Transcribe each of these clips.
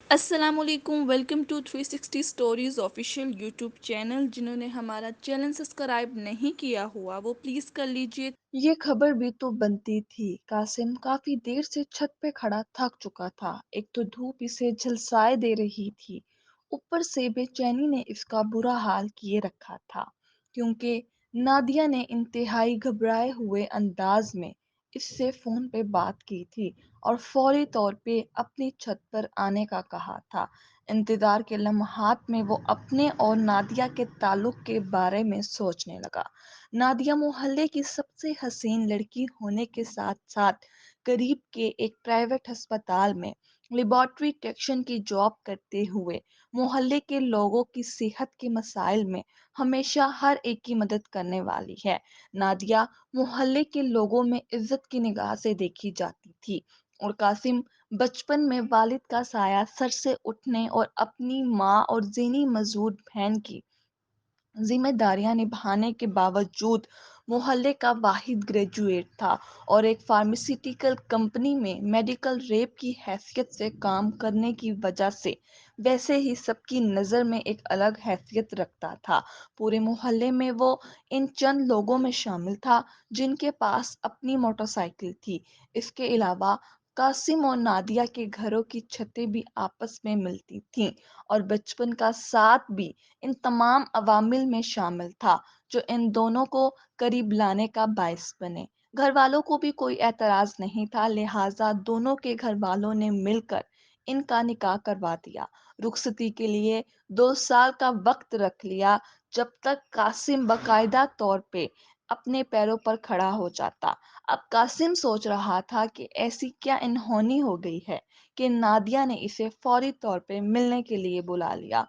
السلام علیکم، welcome to 360 stories official YouTube channel. جنہوں نے ہمارا چینل سبسکرائب نہیں کیا ہوا وہ پلیز کر لیجئے۔ یہ خبر بھی تو بنتی تھی۔ قاسم کافی دیر سے چھت پہ کھڑا تھک چکا تھا۔ ایک تو دھوپ اسے جھلسائے دے رہی تھی، اوپر سے بے چینی نے اس کا برا حال کیے رکھا تھا، کیونکہ نادیہ نے انتہائی گھبرائے ہوئے انداز میں اس سے فون پہ بات کی تھی اور فوری طور پہ اپنی چھت پر آنے کا کہا تھا۔ انتظار کے لمحات میں وہ اپنے اور نادیہ کے تعلق کے بارے میں سوچنے لگا۔ نادیہ محلے کی سب سے حسین لڑکی ہونے کے ساتھ ساتھ قریب کے ایک پرائیویٹ ہسپتال میں لیبارٹری ٹیکنیشین کی جاب کرتے ہوئے محلے کے لوگوں کی صحت کے مسائل میں ہمیشہ ہر ایک کی مدد کرنے والی ہے۔ نادیہ محلے کے لوگوں میں عزت کی نگاہ سے دیکھی جاتی تھی اور قاسم بچپن میں والد کا سایہ سر سے اٹھنے اور اپنی ماں اور ذہنی مزدور بہن کی ذمہ داریاں نبھانے کے باوجود محلے کا واحد گریجویٹ تھا اور ایک فارماسیوٹیکل کمپنی میں میڈیکل ریپ کی حیثیت سے کام کرنے کی وجہ سے ویسے ہی سب کی نظر میں ایک الگ حیثیت رکھتا تھا۔ پورے محلے میں وہ ان چند لوگوں میں شامل تھا جن کے پاس اپنی موٹر سائیکل تھی۔ اس کے علاوہ قاسم اور نادیہ کے گھروں کی چھتیں بھی آپس میں ملتی تھیں اور بچپن کا ساتھ بھی ان تمام عوامل میں شامل تھا جو ان دونوں کو قریب لانے کا باعث بنے۔ گھر والوں کو بھی کوئی اعتراض نہیں تھا، لہٰذا دونوں کے گھر والوں نے مل کر ان کا نکاح کروا دیا۔ رخصتی کے لیے 2 سال کا وقت رکھ لیا، جب تک قاسم باقاعدہ طور پہ اپنے پیروں پر کھڑا ہو جاتا۔ اب قاسم سوچ رہا تھا کہ ایسی کیا انہونی ہو گئی ہے کہ نادیہ نے اسے فوری طور پہ ملنے کے لیے بلا لیا۔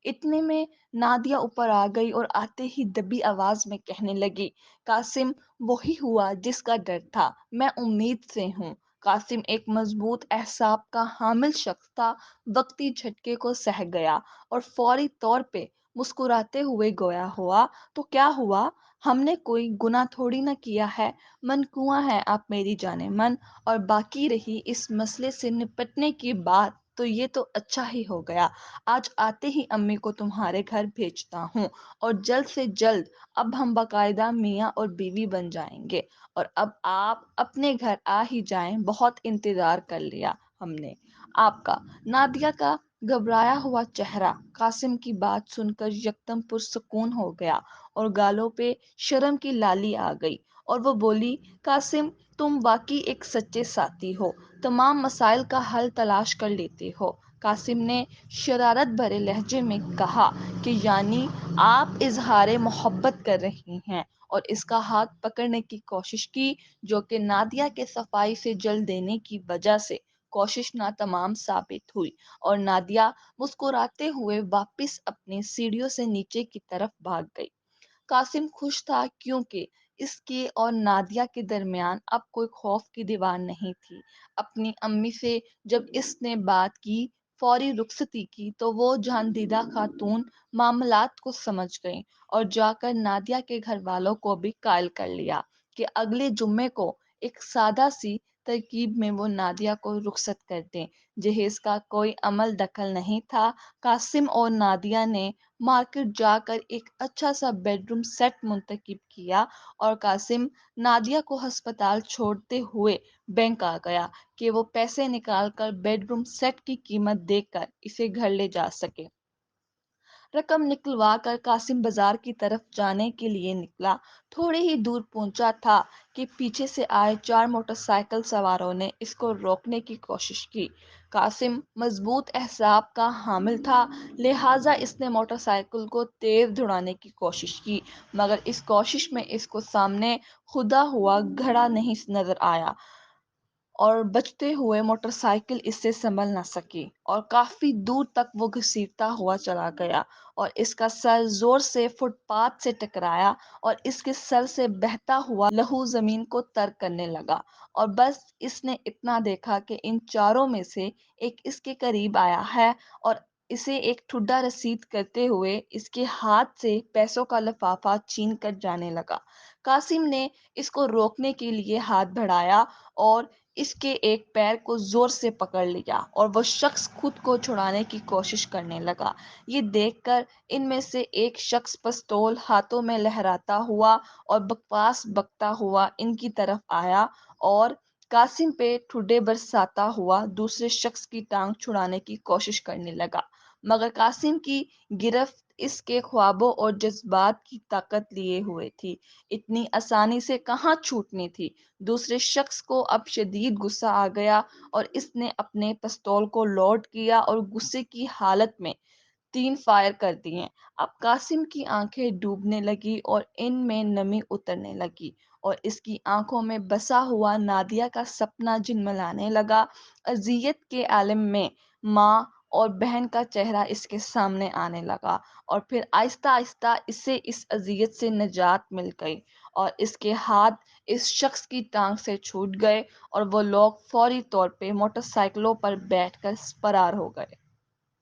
اتنے میں نادیہ اوپر آ گئی اور آتے ہی دبی آواز میں کہنے لگی، قاسم وہی ہوا جس کا ڈر تھا، میں امید سے ہوں۔ قاسم ایک مضبوط اعصاب کا حامل شخص تھا، وقتی جھٹکے کو سہ گیا اور فوری طور پہ مسکراتے ہوئے گویا ہوا، تو کیا ہوا؟ ہم نے کوئی گناہ تھوڑی نہ کیا ہے، منقواں ہیں آپ میری جانیں من، اور باقی رہی اس مسئلے سے نپٹنے کی بات تو یہ تو اچھا ہی ہو گیا، آج آتے ہی امی کو تمہارے گھر بھیجتا ہوں اور جلد سے جلد اب ہم باقاعدہ میاں اور بیوی بن جائیں گے، اور اب آپ اپنے گھر آ ہی جائیں، بہت انتظار کر لیا ہم نے آپ کا۔ نادیہ کا گھبرایا ہوا چہرہ قاسم کی بات سن کر یکدم پرسکون ہو گیا اور گالوں پہ شرم کی لالی آ گئی اور وہ بولی، قاسم تم واقعی ایک سچے ساتھی ہو، تمام مسائل کا حل تلاش کر لیتے ہو۔ قاسم نے شرارت بھرے لہجے میں کہا کہ یعنی آپ اظہار محبت کر رہی ہیں، اور اس کا ہاتھ پکڑنے کی کوشش کی جو کہ نادیہ کے صفائی سے جل دینے کی وجہ سے کوشش ناتمام ثابت ہوئی اور نادیہ مسکراتے ہوئے واپس اپنی سیڑھیوں سے نیچے کی طرف بھاگ گئی۔ قاسم خوش تھا کیونکہ اس کے اور نادیہ کے درمیان اب کوئی خوف کی دیوار نہیں تھی۔ اپنی امی سے جب اس نے بات کی، فوری رخصتی کی، تو وہ جان دیدہ خاتون معاملات کو سمجھ گئیں اور جا کر نادیہ کے گھر والوں کو بھی قائل کر لیا کہ اگلے جمعے کو ایک سادہ سی ترکیب میں وہ نادیہ کو رخصت کر دیں۔ جہیز کا کوئی عمل دخل نہیں تھا۔ قاسم اور نادیہ نے مارکیٹ جا کر ایک اچھا سا بیڈ روم سیٹ منتخب کیا اور قاسم نادیہ کو ہسپتال چھوڑتے ہوئے بینک آ گیا کہ وہ پیسے نکال کر بیڈ روم سیٹ کی قیمت دے کر اسے گھر لے جا سکے۔ رقم نکلوا کر قاسم بازار کی طرف جانے کے لیے نکلا۔ تھوڑے ہی دور پہنچا تھا کہ پیچھے سے آئے 4 موٹر سائیکل سواروں نے اس کو روکنے کی کوشش کی۔ قاسم مضبوط اعصاب کا حامل تھا، لہٰذا اس نے موٹر سائیکل کو تیز دوڑانے کی کوشش کی، مگر اس کوشش میں اس کو سامنے کھدا ہوا گھڑا نہیں نظر آیا اور بچتے ہوئے موٹر سائیکل اس سے سنبھل نہ سکی اور کافی دور تک وہ گھسیٹتا ہوا چلا گیا اور اس کا سر زور سے فٹ پاتھ سے ٹکرایا اور اس کے سر سے بہتا ہوا لہو زمین کو ترک کرنے لگا، اور بس اس نے اتنا دیکھا کہ ان چاروں میں سے ایک اس کے قریب آیا ہے اور اسے ایک ٹھڈا رسید کرتے ہوئے اس کے ہاتھ سے پیسوں کا لفافہ چھین کر جانے لگا۔ قاسم نے اس کو روکنے کے لیے ہاتھ بڑھایا اور اس کے ایک پیر کو زور سے پکڑ لیا اور وہ شخص خود کو چھڑانے کی کوشش کرنے لگا۔ یہ دیکھ کر ان میں سے ایک شخص پستول ہاتھوں میں لہراتا ہوا اور بکواس بکتا ہوا ان کی طرف آیا اور قاسم پہ ٹھڈے برساتا ہوا دوسرے شخص کی ٹانگ چھڑانے کی کوشش کرنے لگا، مگر قاسم کی گرفت اس کے خوابوں اور جذبات کی طاقت لیے ہوئے تھی، اتنی آسانی سے کہاں چھوٹنی تھی۔ دوسرے شخص کو اب شدید غصہ آ گیا اور اس نے اپنے پستول کو لوڈ کیا اور غصے کی حالت میں 3 فائر کر دیے۔ اب قاسم کی آنکھیں ڈوبنے لگی اور ان میں نمی اترنے لگی اور اس کی آنکھوں میں بسا ہوا نادیہ کا سپنا جھلملانے لگا۔ اذیت کے عالم میں ماں اور بہن کا چہرہ اس کے سامنے آنے لگا اور پھر آہستہ آہستہ اسے اس اذیت سے نجات مل گئی اور اس کے ہاتھ اس شخص کی ٹانگ سے چھوٹ گئے اور وہ لوگ فوری طور پہ موٹر سائیکلوں پر بیٹھ کر فرار ہو گئے۔